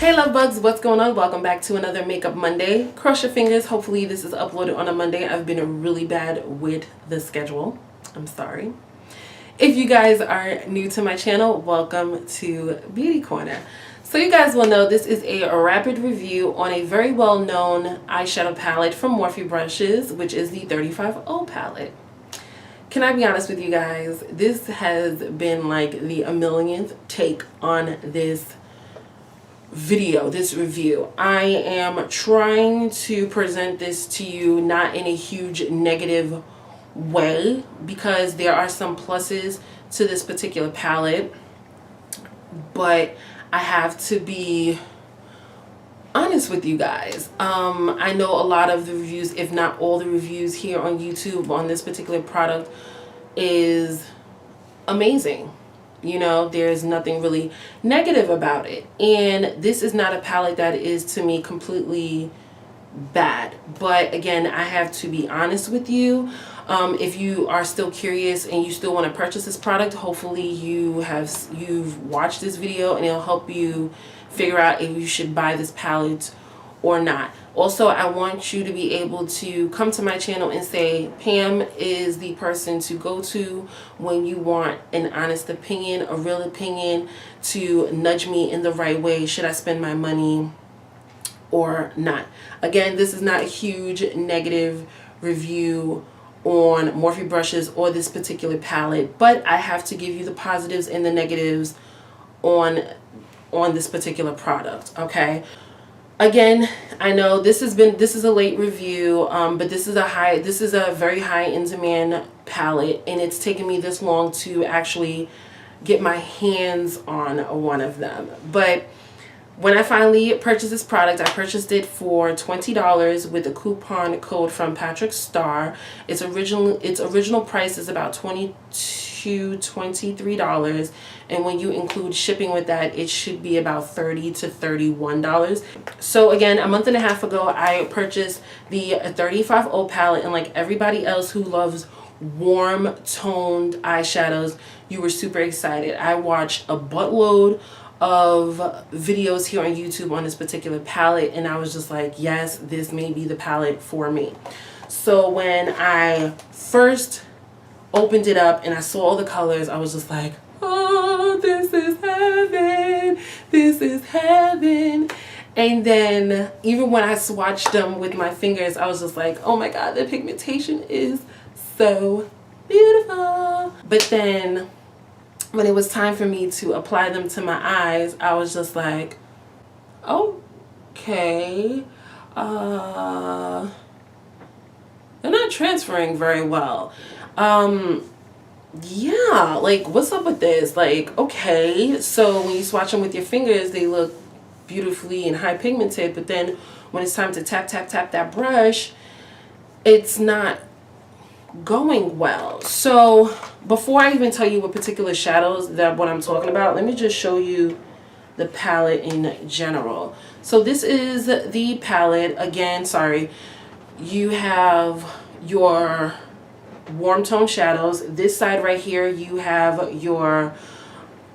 Hey love bugs, what's going on? Welcome back to another Makeup Monday. Cross your fingers, hopefully this is uploaded on a Monday. I've been really bad with the schedule. I'm sorry. If you guys are new to my channel, welcome to Beauty Corner. So you guys will know this is a rapid review on a very well-known eyeshadow palette from Morphe brushes, which is the 35O palette. Can I be honest with you guys? This has been like the a millionth take on this video, this review. I am trying to present this to you not in a huge negative way, because there are some pluses to this particular palette, but I have to be honest with you guys. I know a lot of the reviews, if not all the reviews here on YouTube on this particular product is amazing. You know, there's nothing really negative about it. And this is not a palette that is to me completely bad. But again, I have to be honest with you. If you are still curious and you still want to purchase this product, hopefully you've watched this video and it'll help you figure out if you should buy this palette or not. Also, I want you to be able to come to my channel and say, Pam is the person to go to when you want an honest opinion, a real opinion, to nudge me in the right way. Should I spend my money or not? Again, this is not a huge negative review on Morphe brushes or this particular palette, but I have to give you the positives and the negatives on this particular product, okay? Again, I know this is a late review, but this is a very high in demand palette, and it's taken me this long to actually get my hands on one of them. But when I finally purchased this product, I purchased it for $20 with a coupon code from Patrick Starr. Its original price is about $23, and when you include shipping with that, it should be about $30 to $31. So again, a month and a half ago, I purchased the 35O palette, and like everybody else who loves warm toned eyeshadows, you were super excited. I watched a buttload of videos here on YouTube on this particular palette, and I was just like, yes, this may be the palette for me. So when I first opened it up and I saw all the colors, I was just like, oh, this is heaven, this is heaven. And then even when I swatched them with my fingers, I was just like, oh my god, the pigmentation is so beautiful. But then when it was time for me to apply them to my eyes, I was just like, okay, they're not transferring very well. Yeah, like what's up with this? Like, okay, so when you swatch them with your fingers, they look beautifully and high pigmented, but then when it's time to tap that brush, it's not going well. So before I even tell you what particular shadows what I'm talking about, let me just show you the palette in general. So this is the palette. Again, sorry, you have your warm tone shadows. This side right here, you have your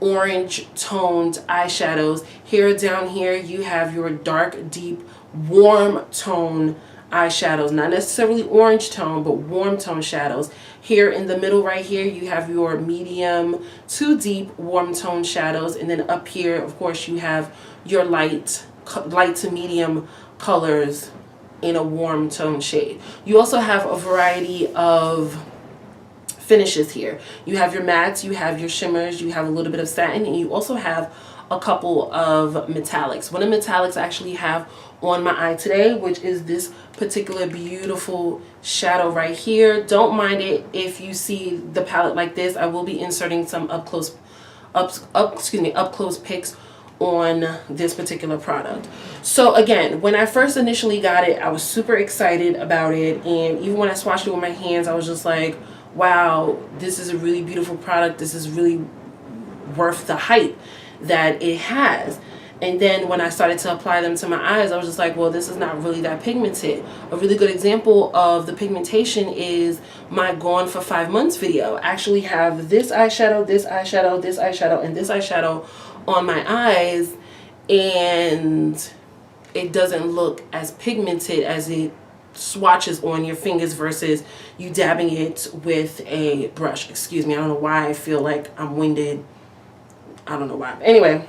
orange toned eyeshadows. Here down here, you have your dark, deep, warm tone eyeshadows. Not necessarily orange tone, but warm tone shadows. Here in the middle right here, you have your medium to deep warm tone shadows. And then up here, of course, you have your light to medium colors in a warm tone shade. You also have a variety of finishes here. You have your mattes, you have your shimmers, you have a little bit of satin, and you also have a couple of metallics. One of the metallics I actually have on my eye today, which is this particular beautiful shadow right here. Don't mind it if you see the palette like this. I will be inserting some up close pics on this particular product. So again, when I first initially got it, I was super excited about it, and even when I swatched it with my hands, I was just like, wow, this is a really beautiful product. This is really worth the hype that it has. And then when I started to apply them to my eyes, I was just like, well, this is not really that pigmented. A really good example of the pigmentation is my Gone for 5 months video. I actually have this eyeshadow, this eyeshadow, this eyeshadow, and this eyeshadow on my eyes, and it doesn't look as pigmented as it swatches on your fingers versus you dabbing it with a brush. Excuse me, I don't know why I feel like I'm winded. I don't know why. Anyway,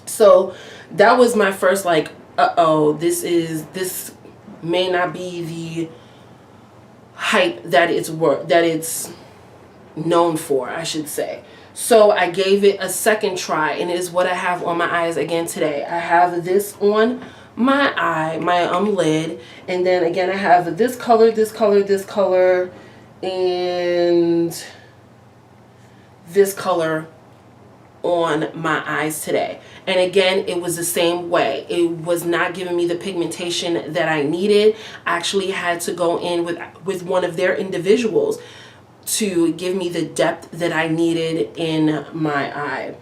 so that was my first like, uh-oh, this may not be the hype that it's known for, I should say. So I gave it a second try, and it is what I have on my eyes again today. I have this on my eye, my lid, and then again I have this color, this color, this color, and this color on my eyes today. And again, it was the same way. It was not giving me the pigmentation that I needed. I actually had to go in with one of their individuals to give me the depth that I needed in my eye.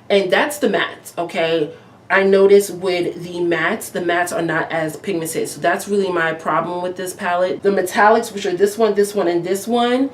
And that's the mattes, okay? I noticed with the mattes are not as pigmented. So that's really my problem with this palette. The metallics, which are this one, and this one,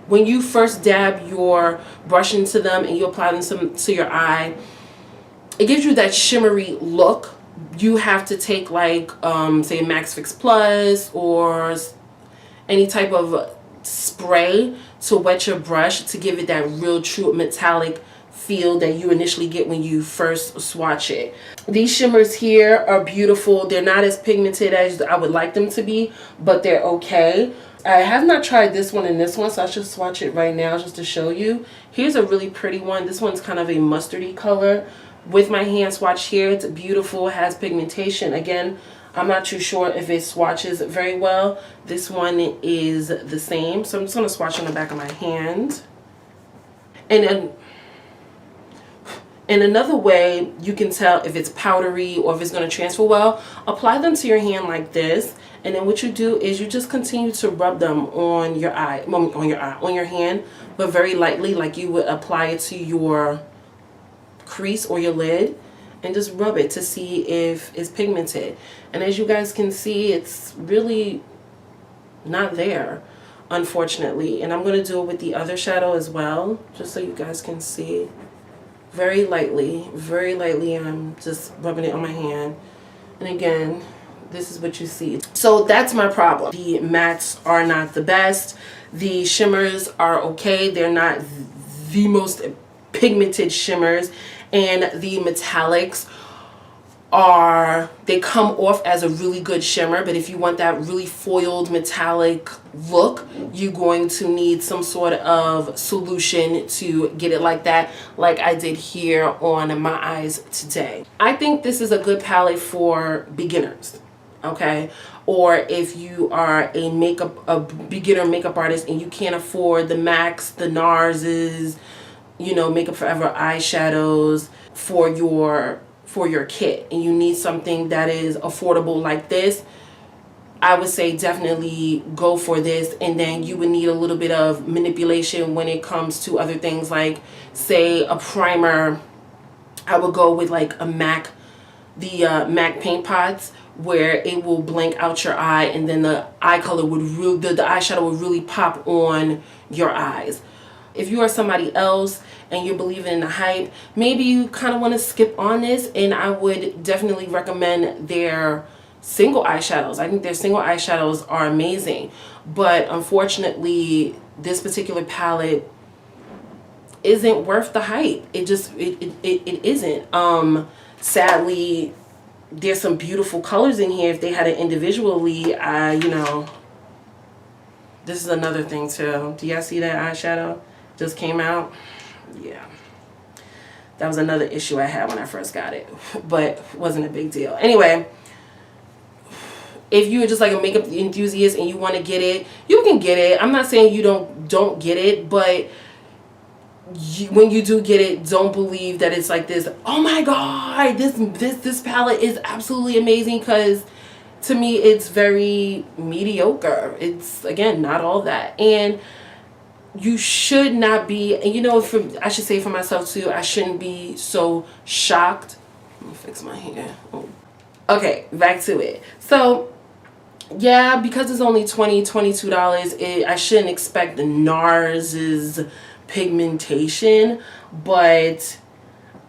when you first dab your brush into them and you apply them to your eye, it gives you that shimmery look. You have to take like, say Max Fix Plus or any type of spray to wet your brush to give it that real true metallic feel that you initially get when you first swatch it. These shimmers here are beautiful. They're not as pigmented as I would like them to be, but they're okay. I have not tried this one and this one, so I should swatch it right now just to show you. Here's a really pretty one. This one's kind of a mustardy color. With my hand swatch here, it's beautiful, has pigmentation. Again, I'm not too sure if it swatches very well. This one is the same, so I'm just going to swatch on the back of my hand. And then and another way you can tell if it's powdery or if it's going to transfer well, apply them to your hand like this, and then what you do is you just continue to rub them on your eye, on your hand, but very lightly, like you would apply it to your crease or your lid, and just rub it to see if it's pigmented. And as you guys can see, it's really not there, unfortunately. And I'm going to do it with the other shadow as well, just so you guys can see. Very lightly, I'm just rubbing it on my hand. And again, this is what you see. So that's my problem. The mattes are not the best. The shimmers are okay. They're not the most pigmented shimmers. And the metallics they come off as a really good shimmer, but if you want that really foiled metallic look, you're going to need some sort of solution to get it like that, like I did here on my eyes today. I think this is a good palette for beginners, okay? Or if you are a beginner makeup artist and you can't afford the MACs, the NARS's, you know, Makeup Forever eyeshadows for your kit, and you need something that is affordable like this, I would say definitely go for this. And then you would need a little bit of manipulation when it comes to other things, like say a primer. I would go with like a MAC, the MAC paint pots, where it will blank out your eye, and then the eye color would really, the eyeshadow would really pop on your eyes. If you are somebody else and you're believing in the hype, maybe you kind of want to skip on this, and I would definitely recommend their single eyeshadows. I think their single eyeshadows are amazing, but unfortunately this particular palette isn't worth the hype. It isn't. Sadly, there's some beautiful colors in here. If they had it individually, you know, this is another thing too. Do y'all see that eyeshadow just came out? Yeah, that was another issue I had when I first got it, but wasn't a big deal. Anyway, if you are just like a makeup enthusiast and you want to get it, you can get it. I'm not saying you don't get it, but when you do get it, don't believe that it's like this, oh my god, this palette is absolutely amazing, because to me it's very mediocre. It's, again, not all that. And you should not be, and you know, I should say for myself too, I shouldn't be so shocked. Let me fix my hair. Oh. Okay, back to it. So yeah, because it's only $22, I shouldn't expect the NARS's pigmentation, but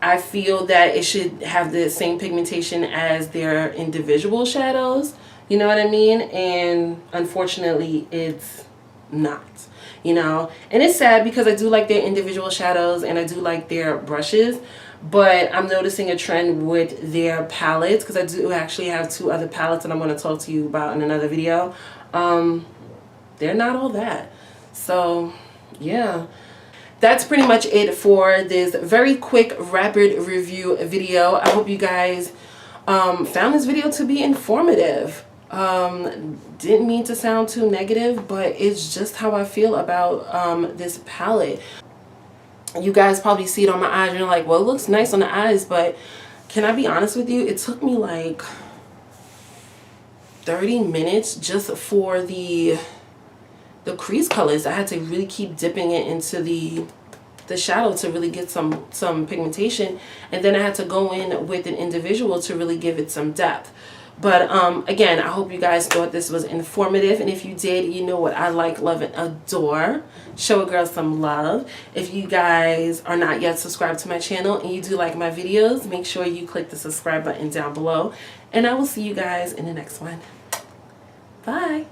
I feel that it should have the same pigmentation as their individual shadows, you know what I mean? And unfortunately it's not, you know. And it's sad because I do like their individual shadows and I do like their brushes, but I'm noticing a trend with their palettes, because I do actually have 2 other palettes that I'm going to talk to you about in another video. They're not all that. So yeah, that's pretty much it for this very quick rapid review video. I hope you guys found this video to be informative. Didn't mean to sound too negative, but it's just how I feel about this palette. You guys probably see it on my eyes and you're like, well, it looks nice on the eyes, but can I be honest with you? It took me like 30 minutes just for the crease colors. I had to really keep dipping it into the shadow to really get some pigmentation, and then I had to go in with an individual to really give it some depth. But again, I hope you guys thought this was informative, and if you did, you know what I like, love, and adore. Show a girl some love. If you guys are not yet subscribed to my channel and you do like my videos, make sure you click the subscribe button down below, and I will see you guys in the next one. Bye.